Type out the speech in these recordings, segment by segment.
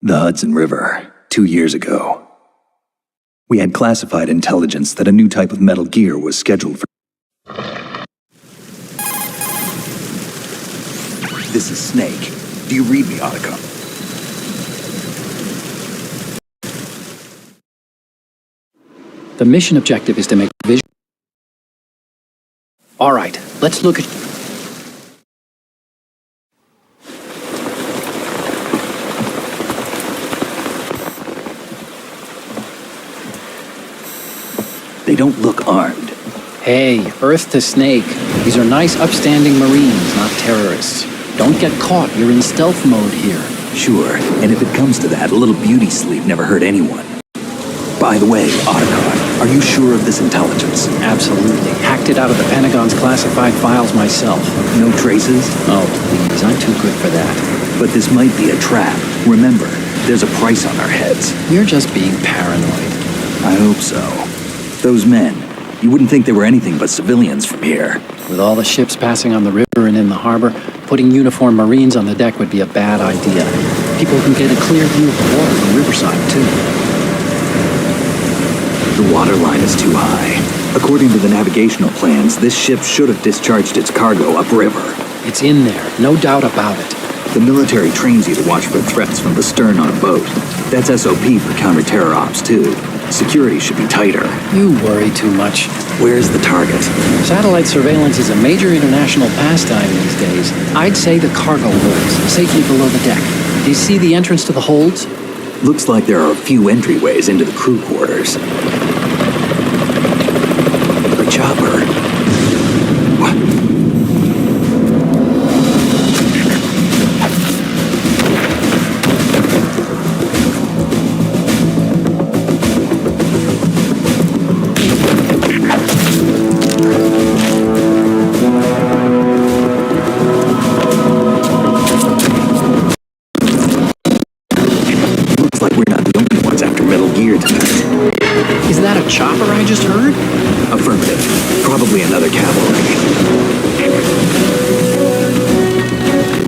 The Hudson River, 2 years ago. We had classified intelligence that a new type of metal gear was scheduled for. This is Snake. Do you read me, Otacon? The mission objective is to make vision. All right, let's look at... They don't look armed. Hey, Earth to Snake. These are nice, upstanding Marines, not terrorists. Don't get caught. You're in stealth mode here. Sure, and if it comes to that, a little beauty sleep never hurt anyone. By the way, Otacon, are you sure of this intelligence? Absolutely. Hacked it out of the Pentagon's classified files myself. No traces? Oh, please. I'm too good for that. But this might be a trap. Remember, there's a price on our heads. You're just being paranoid. I hope so. Those men, you wouldn't think they were anything but civilians from here. With all the ships passing on the river and in the harbor, putting uniformed Marines on the deck would be a bad idea. People can get a clear view of the water from Riverside, too. The water line is too high. According to the navigational plans, this ship should have discharged its cargo upriver. It's in there, no doubt about it. The military trains you to watch for threats from the stern on a boat. That's SOP for counter-terror ops, too. Security should be tighter. You worry too much. Where's the target? Satellite surveillance is a major international pastime these days. I'd say the cargo holds, safely below the deck. Do you see the entrance to the holds? Looks like there are a few entryways into the crew quarters. The chopper. What? Is that a chopper I just heard? Affirmative. Probably another cavalry.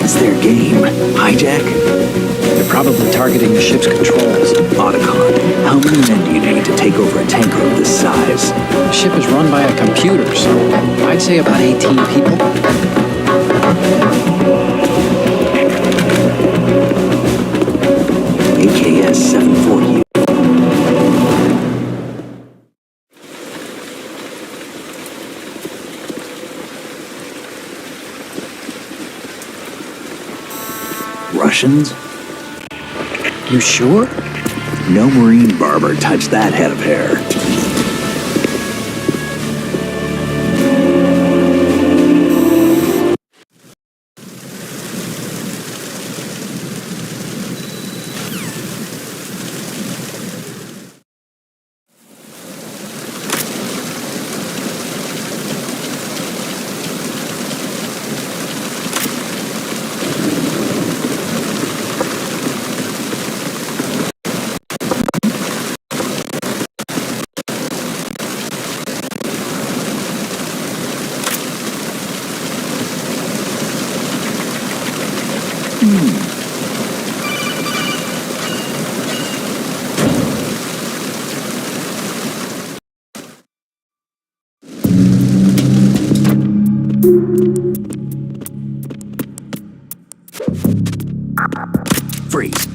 It's their game. Hijack? They're probably targeting the ship's controls. Otacon, how many men do you need to take over a tanker of this size? The ship is run by a computer, so I'd say about 18 people. AKS 740. Russians? You sure? No Marine barber touched that head of hair. Freeze.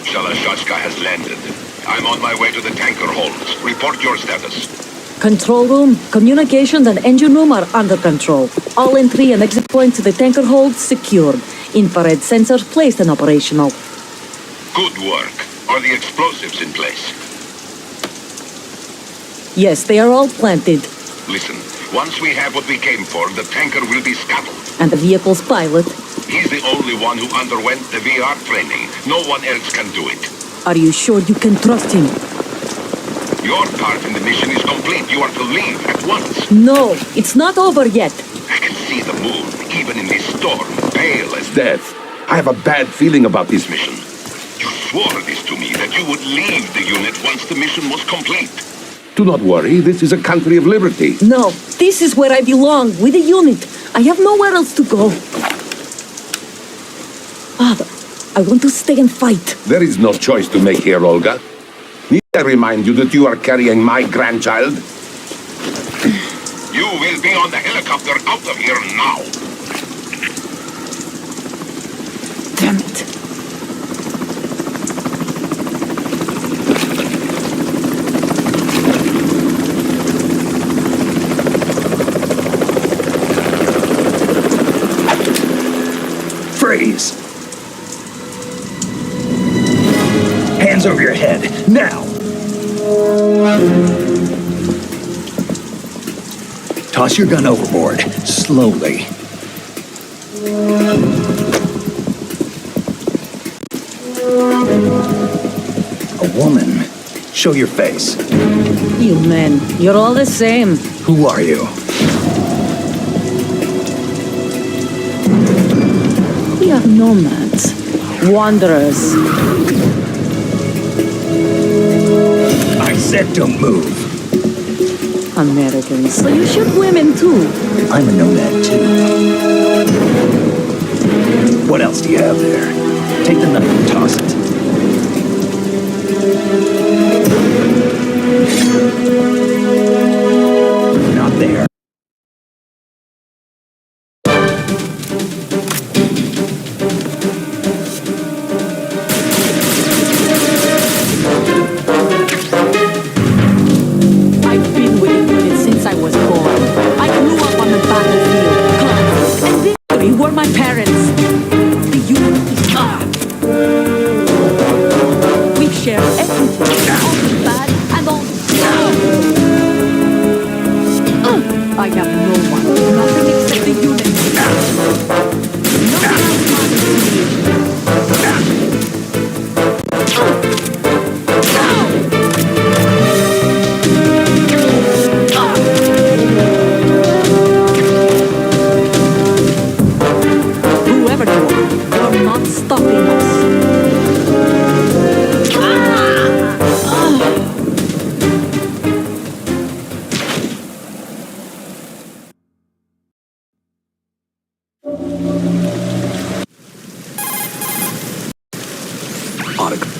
Shalashaska has landed. I'm on my way to the tanker holds. Report your status. Control room, communications and engine room are under control. All entry and exit points to the tanker hold secured. Infrared sensors placed and operational. Good work. Are the explosives in place? Yes, they are all planted. Listen, once we have what we came for, the tanker will be scuttled. And the vehicle's pilot. He's the only one who underwent the VR training. No one else can do it. Are you sure you can trust him? Your part in the mission is complete. You are to leave at once. No, it's not over yet. I can see the moon, even in this storm, pale as death. I have a bad feeling about this mission. You swore this to me, that you would leave the unit once the mission was complete. Do not worry, this is a country of liberty. No, this is where I belong, with the unit. I have nowhere else to go. Father, I want to stay and fight. There is no choice to make here, Olga. Need I remind you that you are carrying my grandchild? You will be on the helicopter out of here now. Damn it. Freeze! Hands over your head, now! Toss your gun overboard, slowly. A woman. Show your face. You men, you're all the same. Who are you? We are nomads, wanderers. I said don't move. Americans, so you shoot women too. I'm a nomad too. What else do you have there? Take the knife and toss it. Not there. I've been with the unit since I was born. I grew up on the battlefield. Conflict and victory were my parents. The unit is we share everything, all the bad and all the good. I have no one, nothing except the unit. No one else matters to me. Whoever you are, you're not stopping us. Autograph.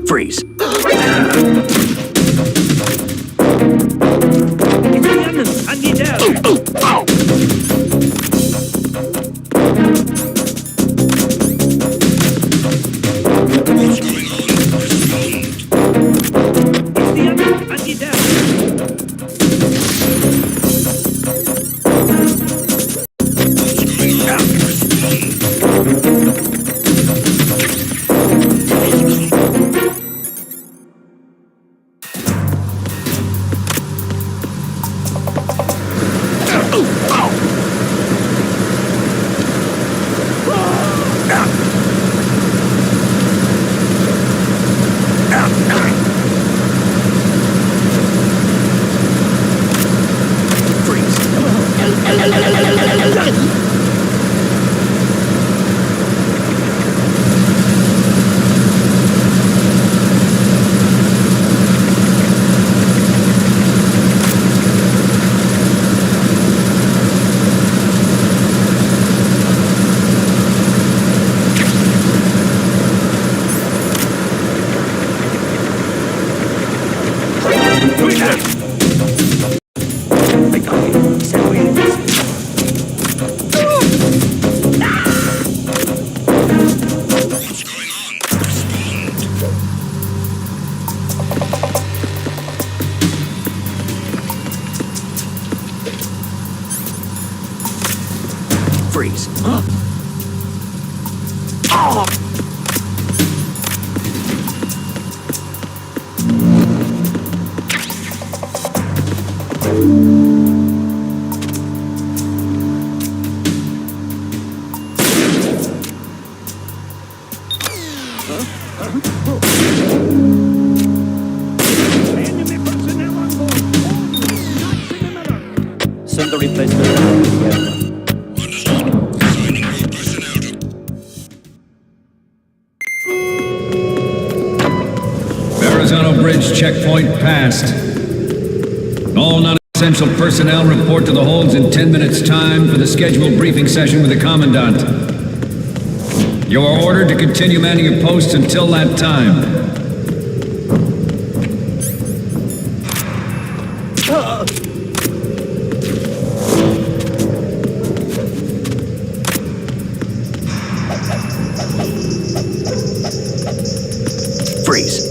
Freeze. Freeze. Send the replacement. Verrazano Bridge checkpoint passed. All non-essential personnel report to the holds in 10 minutes' time for the scheduled briefing session with the Commandant. You are ordered to continue manning your posts until that time. Freeze.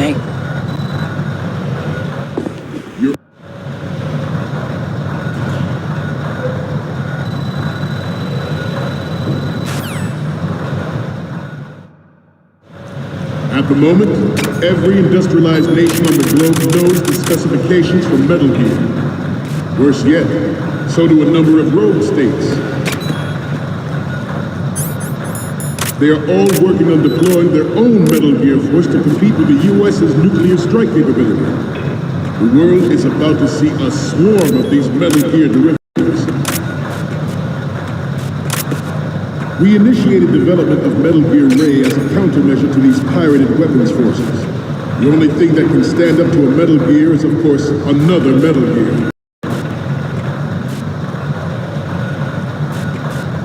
Snake? At the moment, every industrialized nation on the globe knows the specifications for Metal Gear. Worse yet, so do a number of rogue states. They are all working on deploying their own Metal Gear force to compete with the U.S.'s nuclear strike capability. The world is about to see a swarm of these Metal Gear derivatives. We initiated development of Metal Gear Ray as a countermeasure to these pirated weapons forces. The only thing that can stand up to a Metal Gear is, of course, another Metal Gear.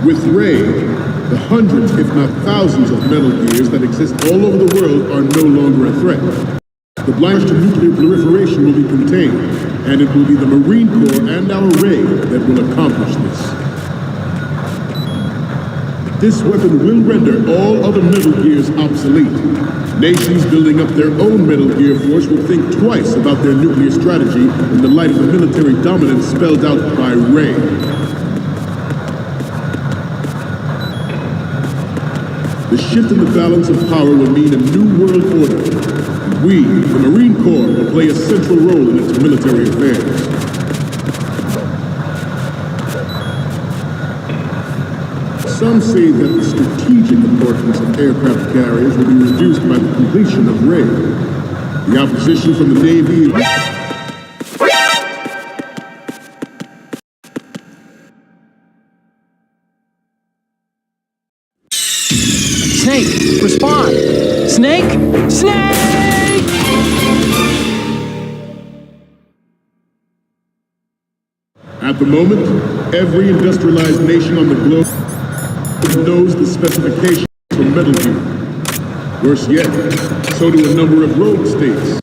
With Ray, the hundreds, if not thousands, of Metal Gears that exist all over the world are no longer a threat. The blind to nuclear proliferation will be contained, and it will be the Marine Corps and our Ray that will accomplish this. This weapon will render all other Metal Gears obsolete. Nations building up their own Metal Gear force will think twice about their nuclear strategy in the light of the military dominance spelled out by Ray. The shift in the balance of power will mean a new world order. We, the Marine Corps, will play a central role in its military affairs. Some say that the strategic importance of aircraft carriers will be reduced by the completion of Ray. The opposition from the Navy... Snake, respond! Snake! Snake! At the moment, every industrialized nation on the globe knows the specifications for Metal Gear. Worse yet, so do a number of rogue states.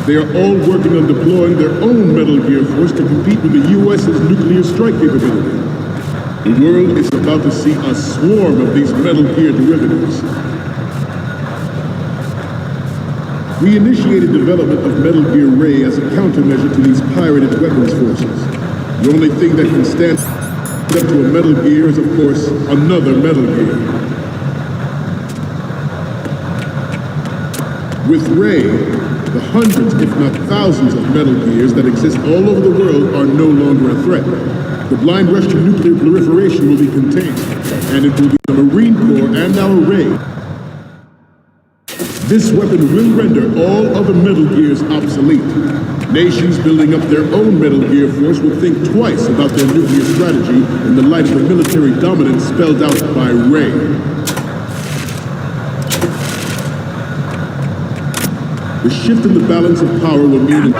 They are all working on deploying their own Metal Gear force to compete with the U.S.'s nuclear strike capability. The world is about to see a swarm of these Metal Gear derivatives. We initiated development of Metal Gear Ray as a countermeasure to these pirated weapons forces. The only thing that can stand up to a Metal Gear is, of course, another Metal Gear. With Ray, the hundreds, if not thousands, of Metal Gears that exist all over the world are no longer a threat. The blind rush to nuclear proliferation will be contained, and it will be the Marine Corps and our Ray. This weapon will render all other Metal Gears obsolete. Nations building up their own Metal Gear force will think twice about their nuclear strategy in the light of the military dominance spelled out by Ray. The shift in the balance of power will mean...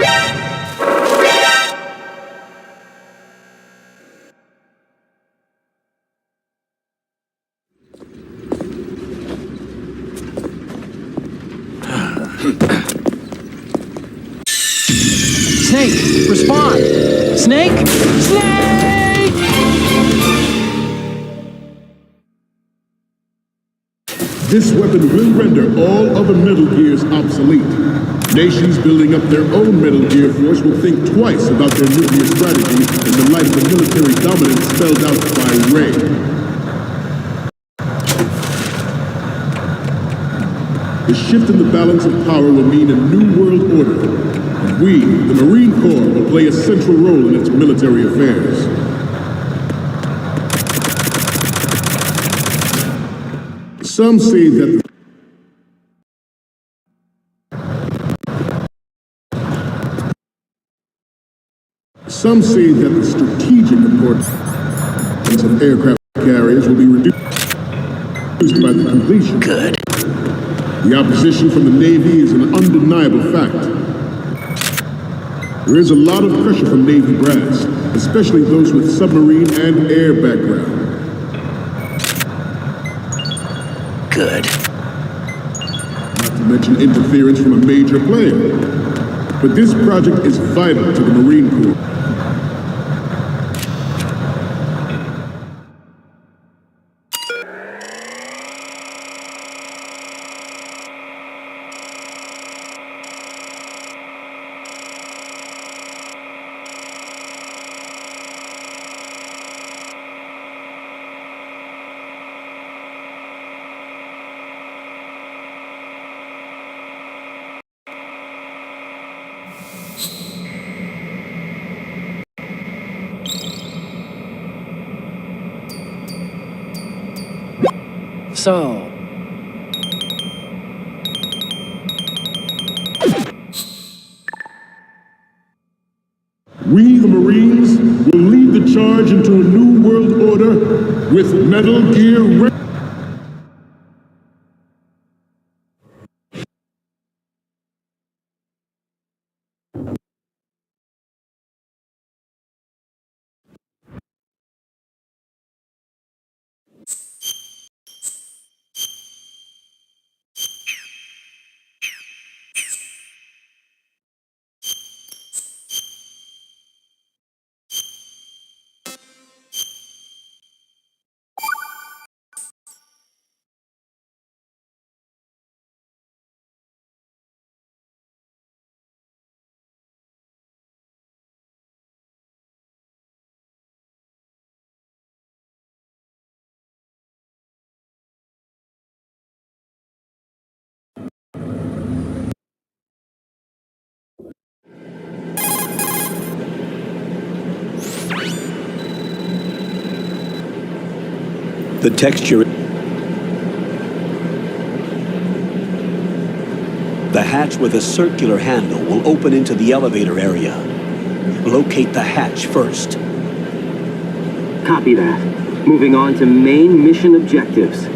Snake, respond! Snake! Snake! This weapon will render all other Metal Gears obsolete. Nations building up their own Metal Gear force will think twice about their nuclear strategy in the light of the military dominance spelled out by Ray. The shift in the balance of power will mean a new world order. And we, the Marine Corps, will play a central role in its military affairs. Some say that the strategic importance of aircraft carriers will be reduced by the completion. Good. The opposition from the Navy is an undeniable fact. There is a lot of pressure from Navy brass, especially those with submarine and air background. Good. Not to mention interference from a major player. But this project is vital to the Marine Corps. So, We, the Marines, will lead the charge into a new world order with Metal Gear The texture... The hatch with a circular handle will open into the elevator area. Locate the hatch first. Copy that. Moving on to main mission objectives.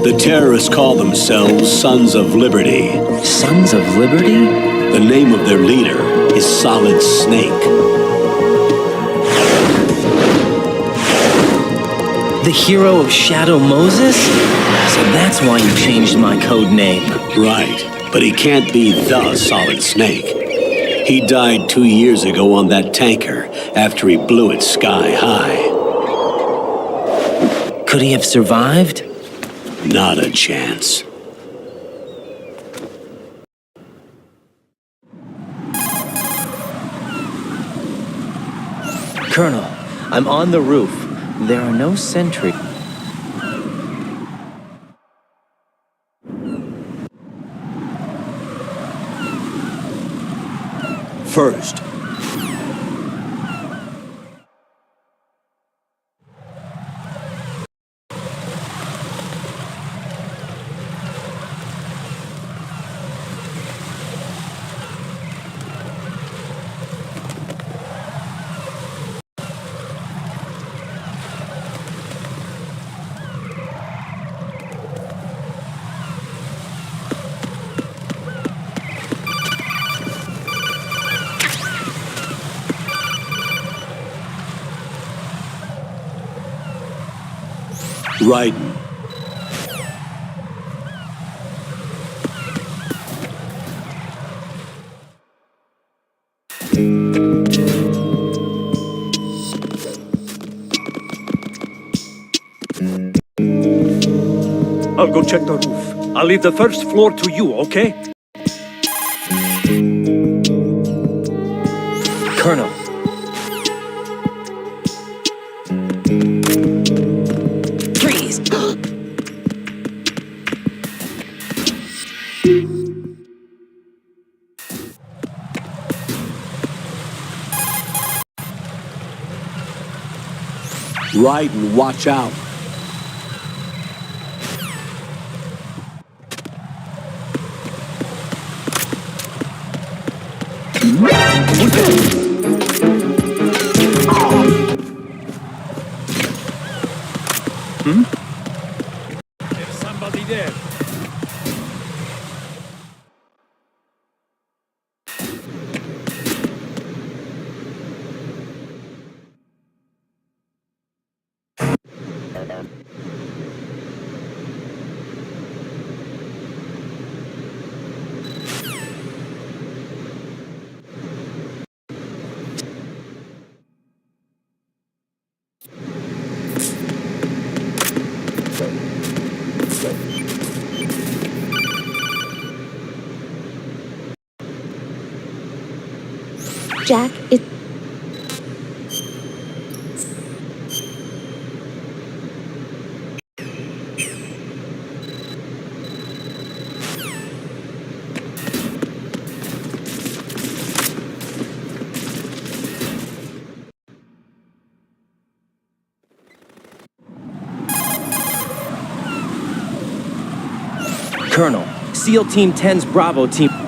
The terrorists call themselves Sons of Liberty. Sons of Liberty? The name of their leader is Solid Snake. The hero of Shadow Moses? So that's why you changed my code name. Right, but he can't be the Solid Snake. He died 2 years ago on that tanker after he blew it sky high. Could he have survived? Not a chance. Colonel, I'm on the roof. There are no sentries. First, Raiden. I'll go check the roof. I'll leave the first floor to you, okay? Colonel. Freeze! Raiden, watch out. There's somebody there. Jack, it... Colonel, SEAL Team 10's Bravo team.